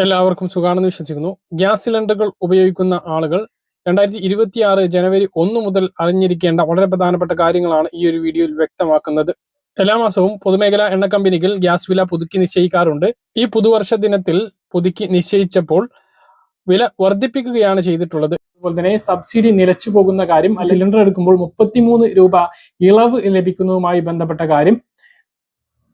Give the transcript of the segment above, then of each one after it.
എല്ലാവർക്കും സുഖാണെന്ന് വിശ്വസിക്കുന്നു. ഗ്യാസ് സിലിണ്ടറുകൾ ഉപയോഗിക്കുന്ന ആളുകൾ 2026 ജനുവരി 1 മുതൽ അറിഞ്ഞിരിക്കേണ്ട വളരെ പ്രധാനപ്പെട്ട കാര്യങ്ങളാണ് ഈ ഒരു വീഡിയോയിൽ വ്യക്തമാക്കുന്നത്. എല്ലാ മാസവും പൊതുമേഖലാ എണ്ണ കമ്പനികൾ ഗ്യാസ് വില പുതുക്കി നിശ്ചയിക്കാറുണ്ട്. ഈ പുതുവർഷ ദിനത്തിൽ പുതുക്കി നിശ്ചയിച്ചപ്പോൾ വില വർദ്ധിപ്പിക്കുകയാണ് ചെയ്തിട്ടുള്ളത്. അതുപോലെ തന്നെ സബ്സിഡി നിലച്ചു പോകുന്ന കാര്യം, സിലിണ്ടർ എടുക്കുമ്പോൾ 33 രൂപ ഇളവ് ലഭിക്കുന്നതുമായി ബന്ധപ്പെട്ട കാര്യം,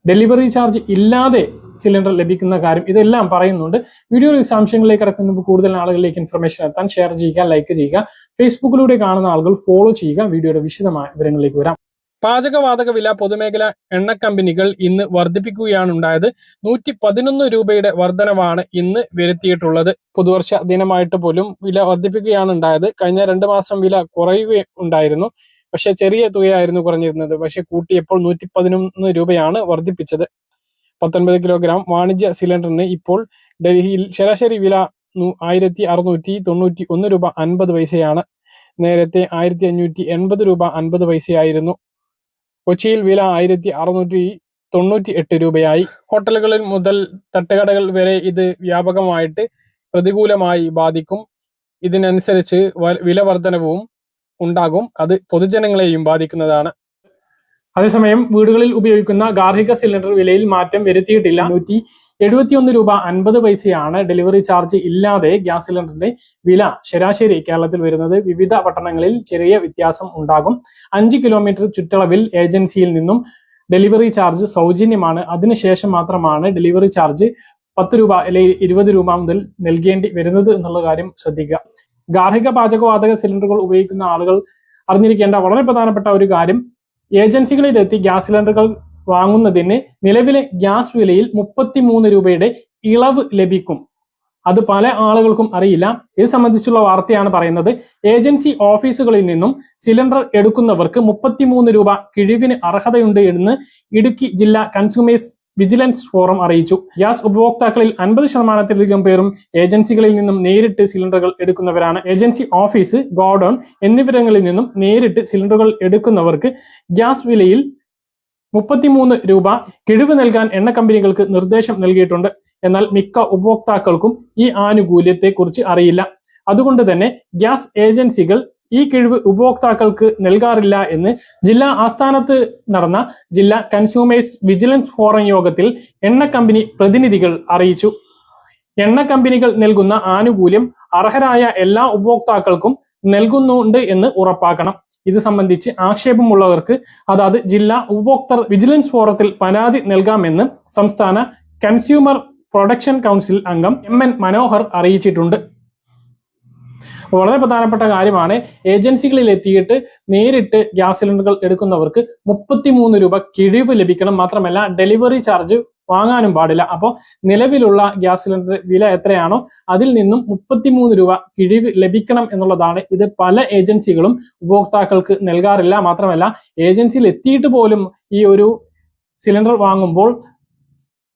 ഡെലിവറി ചാർജ് ഇല്ലാതെ സിലിണ്ടർ ലഭിക്കുന്ന കാര്യം, ഇതെല്ലാം പറയുന്നുണ്ട്. വീഡിയോ വിശദാംശങ്ങളിലേക്ക് കടക്കുന്നതിന് കൂടുതൽ ആളുകളിലേക്ക് ഇൻഫർമേഷൻ എത്താൻ ഷെയർ ചെയ്യുക, ലൈക്ക് ചെയ്യുക. ഫേസ്ബുക്കിലൂടെ കാണുന്ന ആളുകൾ ഫോളോ ചെയ്യുക. വീഡിയോയുടെ വിശദമായ വിവരങ്ങളിലേക്ക് വരാം. പാചകവാതക വില പൊതുമേഖലാ എണ്ണ കമ്പനികൾ ഇന്ന് വർദ്ധിപ്പിക്കുകയാണ് ഉണ്ടായത്. 111 രൂപയുടെ വർധനവാണ് ഇന്ന് വരുത്തിയിട്ടുള്ളത്. പുതുവർഷ ദിനമായിട്ട് പോലും വില വർദ്ധിപ്പിക്കുകയാണ് ഉണ്ടായത്. കഴിഞ്ഞ 2 മാസം വില കുറയുകയുണ്ടായിരുന്നു. പക്ഷെ ചെറിയ തുകയായിരുന്നു കുറഞ്ഞിരുന്നത്. പക്ഷെ കൂട്ടിയപ്പോൾ 111 രൂപയാണ് വർദ്ധിപ്പിച്ചത്. 19 കിലോഗ്രാം വാണിജ്യ സിലിണ്ടറിന് ഇപ്പോൾ ഡൽഹിയിൽ ശരാശരി വില 1691 രൂപ 50 പൈസയാണ്. നേരത്തെ 1580 രൂപ 50 പൈസയായിരുന്നു. കൊച്ചിയിൽ വില 1698 രൂപയായി. ഹോട്ടലുകളിൽ മുതൽ തട്ടുകടകൾ വരെ ഇത് വ്യാപകമായിട്ട് പ്രതികൂലമായി ബാധിക്കും. ഇതിനനുസരിച്ച് വില വർധനവും ഉണ്ടാകും. അത് പൊതുജനങ്ങളെയും ബാധിക്കുന്നതാണ്. അതേസമയം വീടുകളിൽ ഉപയോഗിക്കുന്ന ഗാർഹിക സിലിണ്ടർ വിലയിൽ മാറ്റം വരുത്തിയിട്ടില്ല. 171 രൂപ 50 പൈസയാണ് ഡെലിവറി ചാർജ് ഇല്ലാതെ ഗ്യാസ് സിലിണ്ടറിന്റെ വില ശരാശരി കേരളത്തിൽ വരുന്നത്. വിവിധ പട്ടണങ്ങളിൽ ചെറിയ വ്യത്യാസം ഉണ്ടാകും. 5 കിലോമീറ്റർ ചുറ്റളവിൽ ഏജൻസിയിൽ നിന്നും ഡെലിവറി ചാർജ് സൗജന്യമാണ്. അതിനുശേഷം മാത്രമാണ് ഡെലിവറി ചാർജ് 10 രൂപ അല്ലെങ്കിൽ 20 രൂപ മുതൽ നൽകേണ്ടി വരുന്നത് എന്നുള്ള കാര്യം ശ്രദ്ധിക്കുക. ഗാർഹിക പാചകവാതക സിലിണ്ടറുകൾ ഉപയോഗിക്കുന്ന ആളുകൾ അറിഞ്ഞിരിക്കേണ്ട വളരെ പ്രധാനപ്പെട്ട ഒരു കാര്യം, ഏജൻസികളിലെത്തി ഗ്യാസ് സിലിണ്ടറുകൾ വാങ്ങുന്നതിന് നിലവിലെ ഗ്യാസ് വിലയിൽ 33 രൂപയുടെ ഇളവ് ലഭിക്കും. അത് പല ആളുകൾക്കും അറിയില്ല. ഇത് സംബന്ധിച്ചുള്ള വാർത്തയാണ് പറയുന്നത്. ഏജൻസി ഓഫീസുകളിൽ നിന്നും സിലിണ്ടർ എടുക്കുന്നവർക്ക് 33 രൂപ കിഴിവിന് അർഹതയുണ്ട് എന്ന് ഇടുക്കി ജില്ലാ കൺസ്യൂമേഴ്സ് വിജിലൻസ് ഫോറം അറിയിച്ചു. ഗ്യാസ് ഉപഭോക്താക്കളിൽ 50% പേരും ഏജൻസികളിൽ നിന്നും നേരിട്ട് സിലിണ്ടറുകൾ എടുക്കുന്നവരാണ്. ഏജൻസി ഓഫീസ്, ഗോഡൌൺ എന്നിവിടങ്ങളിൽ നിന്നും നേരിട്ട് സിലിണ്ടറുകൾ എടുക്കുന്നവർക്ക് ഗ്യാസ് വിലയിൽ 33 രൂപ കിഴിവ് നൽകാൻ എണ്ണ കമ്പനികൾക്ക് നിർദ്ദേശം നൽകിയിട്ടുണ്ട്. എന്നാൽ മിക്ക ഉപഭോക്താക്കൾക്കും ഈ ആനുകൂല്യത്തെക്കുറിച്ച് അറിയില്ല. അതുകൊണ്ട് തന്നെ ഗ്യാസ് ഏജൻസികൾ ഈ കിഴിവ് ഉപഭോക്താക്കൾക്ക് നൽകാറില്ല എന്ന് ജില്ലാ ആസ്ഥാനത്ത് നടന്ന ജില്ലാ കൺസ്യൂമേഴ്സ് വിജിലൻസ് ഫോറം യോഗത്തിൽ എണ്ണ കമ്പനി പ്രതിനിധികൾ അറിയിച്ചു. എണ്ണ കമ്പനികൾ നൽകുന്ന ആനുകൂല്യം അർഹരായ എല്ലാ ഉപഭോക്താക്കൾക്കും നൽകുന്നുണ്ട് എന്ന് ഉറപ്പാക്കണം. ഇത് സംബന്ധിച്ച് ആക്ഷേപമുള്ളവർക്ക് അതാത് ജില്ലാ ഉപഭോക്തൃ വിജിലൻസ് ഫോറത്തിൽ പരാതി നൽകാമെന്ന് സംസ്ഥാന കൺസ്യൂമർ പ്രൊട്ടക്ഷൻ കൗൺസിൽ അംഗം MN മനോഹർ അറിയിച്ചിട്ടുണ്ട്. വളരെ പ്രധാനപ്പെട്ട കാര്യമാണ്. ഏജൻസികളിൽ എത്തിയിട്ട് നേരിട്ട് ഗ്യാസ് സിലിണ്ടറുകൾ എടുക്കുന്നവർക്ക് 33 രൂപ കിഴിവ് ലഭിക്കണം. മാത്രമല്ല ഡെലിവറി ചാർജ് വാങ്ങാനും പാടില്ല. അപ്പോൾ നിലവിലുള്ള ഗ്യാസ് സിലിണ്ടർ വില എത്രയാണോ അതിൽ നിന്നും 33 രൂപ കിഴിവ് ലഭിക്കണം എന്നുള്ളതാണ്. ഇത് പല ഏജൻസികളും ഉപഭോക്താക്കൾക്ക് നൽകാറില്ല. മാത്രമല്ല ഏജൻസിയിൽ എത്തിയിട്ട് പോലും ഈ ഒരു സിലിണ്ടർ വാങ്ങുമ്പോൾ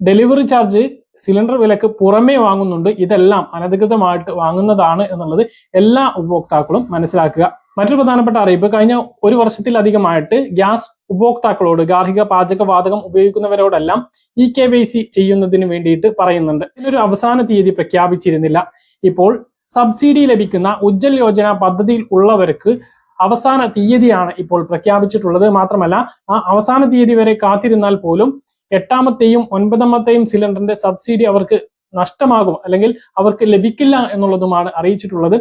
ഡെലിവറി ചാർജ് സിലിണ്ടർ വിലക്ക് പുറമേ വാങ്ങുന്നുണ്ട്. ഇതെല്ലാം അനധികൃതമായിട്ട് വാങ്ങുന്നതാണ് എന്നുള്ളത് എല്ലാ ഉപഭോക്താക്കളും മനസ്സിലാക്കുക. മറ്റൊരു പ്രധാനപ്പെട്ട അറിയിപ്പ്, കഴിഞ്ഞ 1 വർഷത്തിലധികമായിട്ട് ഗ്യാസ് ഉപഭോക്താക്കളോട്, ഗാർഹിക പാചകവാതകം ഉപയോഗിക്കുന്നവരോടെല്ലാം EKYC ചെയ്യുന്നതിന് വേണ്ടിയിട്ട് പറയുന്നുണ്ട്. ഇതിനൊരു അവസാന തീയതി പ്രഖ്യാപിച്ചിരുന്നില്ല. ഇപ്പോൾ സബ്സിഡി ലഭിക്കുന്ന ഉജ്ജൽ യോജന പദ്ധതിയിൽ ഉള്ളവർക്ക് അവസാന തീയതിയാണ് ഇപ്പോൾ പ്രഖ്യാപിച്ചിട്ടുള്ളത്. മാത്രമല്ല ആ അവസാന തീയതി വരെ കാത്തിരുന്നാൽ പോലും 8ാമത്തെയും 9ാമത്തെയും സിലിണ്ടറിന്റെ സബ്സിഡി അവർക്ക് നഷ്ടമാകും, അല്ലെങ്കിൽ അവർക്ക് ലഭിക്കില്ല എന്നുള്ളതുമാണ് അറിയിച്ചിട്ടുള്ളത്.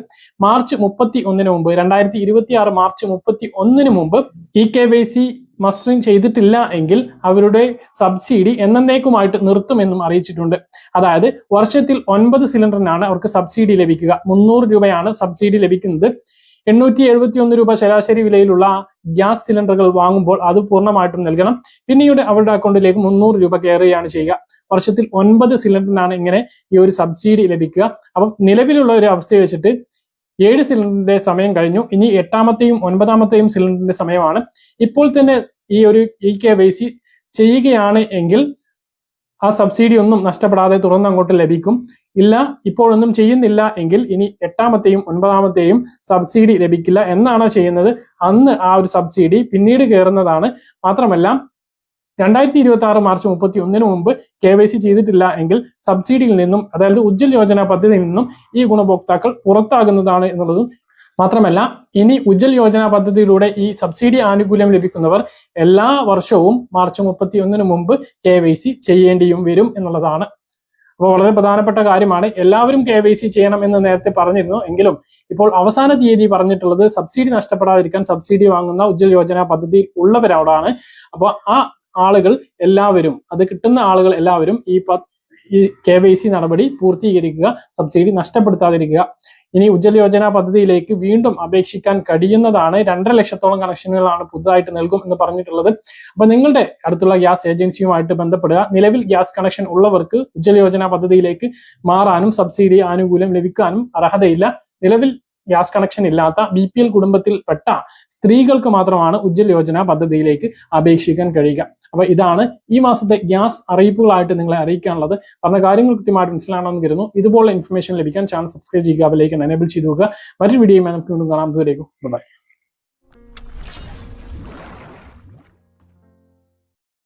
മാർച്ച് 31 മുമ്പ്, 2026 മാർച്ച് 31 മുമ്പ് EKYC മസ്റ്ററിംഗ് ചെയ്തിട്ടില്ല എങ്കിൽ അവരുടെ സബ്സിഡി എന്നേക്കുമായിട്ട് നിർത്തുമെന്നും അറിയിച്ചിട്ടുണ്ട്. അതായത് വർഷത്തിൽ 9 സിലിണ്ടറിനാണ് അവർക്ക് സബ്സിഡി ലഭിക്കുക. 300 രൂപയാണ് സബ്സിഡി ലഭിക്കുന്നത്. 871 രൂപ ശരാശരി വിലയിലുള്ള ഗ്യാസ് സിലിണ്ടറുകൾ വാങ്ങുമ്പോൾ അത് പൂർണ്ണമായിട്ടും നൽകണം. പിന്നീട് അവരുടെ അക്കൗണ്ടിലേക്ക് 300 രൂപ കയറുകയാണ് ചെയ്യുക. വർഷത്തിൽ 9 സിലിണ്ടറിനാണ് ഇങ്ങനെ ഈ ഒരു സബ്സിഡി ലഭിക്കുക. അപ്പം നിലവിലുള്ള ഒരു അവസ്ഥ വെച്ചിട്ട് 7 സിലിണ്ടറിന്റെ സമയം കഴിഞ്ഞു. ഇനി 8ാമത്തെയും 9ാമത്തെയും സിലിണ്ടറിന്റെ സമയമാണ്. ഇപ്പോൾ തന്നെ ഈ ഒരു EKYC ചെയ്യുകയാണ് എങ്കിൽ ആ സബ്സിഡി ഒന്നും നഷ്ടപ്പെടാതെ തുടർന്ന് അങ്ങോട്ട് ലഭിക്കും. ഇല്ല, ഇപ്പോഴൊന്നും ചെയ്യുന്നില്ല എങ്കിൽ ഇനി 8ാമത്തെയും 9ാമത്തെയും സബ്സിഡി ലഭിക്കില്ല. എന്നാണോ ചെയ്യുന്നത് അന്ന് ആ ഒരു സബ്സിഡി പിന്നീട് കയറുന്നതാണ്. മാത്രമല്ല 2026 മാർച്ച് 31 മുമ്പ് KYC ചെയ്തിട്ടില്ല എങ്കിൽ സബ്സിഡിയിൽ നിന്നും, അതായത് ഉജ്ജ്വൽ യോജന പദ്ധതിയിൽ നിന്നും ഈ ഗുണഭോക്താക്കൾ പുറത്താകുന്നതാണ് എന്നുള്ളതും മാത്രമല്ല, ഇനി ഉജ്ജ്വൽ യോജന പദ്ധതിയിലൂടെ ഈ സബ്സിഡി ആനുകൂല്യം ലഭിക്കുന്നവർ എല്ലാ വർഷവും മാർച്ച് 31 മുമ്പ് KYC ചെയ്യേണ്ടിയും വരും എന്നുള്ളതാണ്. അപ്പോൾ വളരെ പ്രധാനപ്പെട്ട കാര്യമാണ്. എല്ലാവരും KYC ചെയ്യണം എന്ന് നേരത്തെ പറഞ്ഞിരുന്നു. എങ്കിലും ഇപ്പോൾ അവസാന തീയതി പറഞ്ഞിട്ടുള്ളത് സബ്സിഡി നഷ്ടപ്പെടാതിരിക്കാൻ സബ്സിഡി വാങ്ങുന്ന ഉജ്ജ്വൽ യോജന പദ്ധതി ഉള്ളവരോടാണ്. അപ്പോൾ ആ ആളുകൾ എല്ലാവരും, അത് കിട്ടുന്ന ആളുകൾ എല്ലാവരും ഈ KYC നടപടി പൂർത്തീകരിക്കുക, സബ്സിഡി നഷ്ടപ്പെടുത്താതിരിക്കുക. ഇനി ഉജ്ജ്വൽ യോജന പദ്ധതിയിലേക്ക് വീണ്ടും അപേക്ഷിക്കാൻ കഴിയുന്നതാണ്. 2.5 ലക്ഷത്തോളം കണക്ഷനുകളാണ് പുതുതായിട്ട് നൽകും എന്ന് പറഞ്ഞിട്ടുള്ളത്. അപ്പൊ നിങ്ങളുടെ അടുത്തുള്ള ഗ്യാസ് ഏജൻസിയുമായിട്ട് ബന്ധപ്പെടുക. നിലവിൽ ഗ്യാസ് കണക്ഷൻ ഉള്ളവർക്ക് ഉജ്ജ്വൽ യോജന പദ്ധതിയിലേക്ക് മാറാനും സബ്സിഡി ആനുകൂല്യം ലഭിക്കാനും അർഹതയില്ല. നിലവിൽ ഗ്യാസ് കണക്ഷൻ ഇല്ലാത്ത BPL കുടുംബത്തിൽപ്പെട്ട സ്ത്രീകൾക്ക് മാത്രമാണ് ഉജ്ജ്വൽ യോജന പദ്ധതിയിലേക്ക് അപേക്ഷിക്കാൻ കഴിയുക. അപ്പൊ ഇതാണ് ഈ മാസത്തെ ഗ്യാസ് അറിയിപ്പുകളായിട്ട് നിങ്ങളെ അറിയിക്കാനുള്ളത്. പറഞ്ഞ കാര്യങ്ങൾ കൃത്യമായിട്ട് മനസ്സിലാണെന്ന് കരുതുന്നു. ഇതുപോലുള്ള ഇൻഫർമേഷൻ ലഭിക്കാൻ ചാനൽ സബ്സ്ക്രൈബ് ചെയ്യുക, ബെൽ ഐക്കൺ എനേബിൾ ചെയ്തു വെക്കുക. മറ്റൊരു വീഡിയോയുമായി നമുക്ക് വീണ്ടും കാണാം. ദൂരേക്കും ബൈ.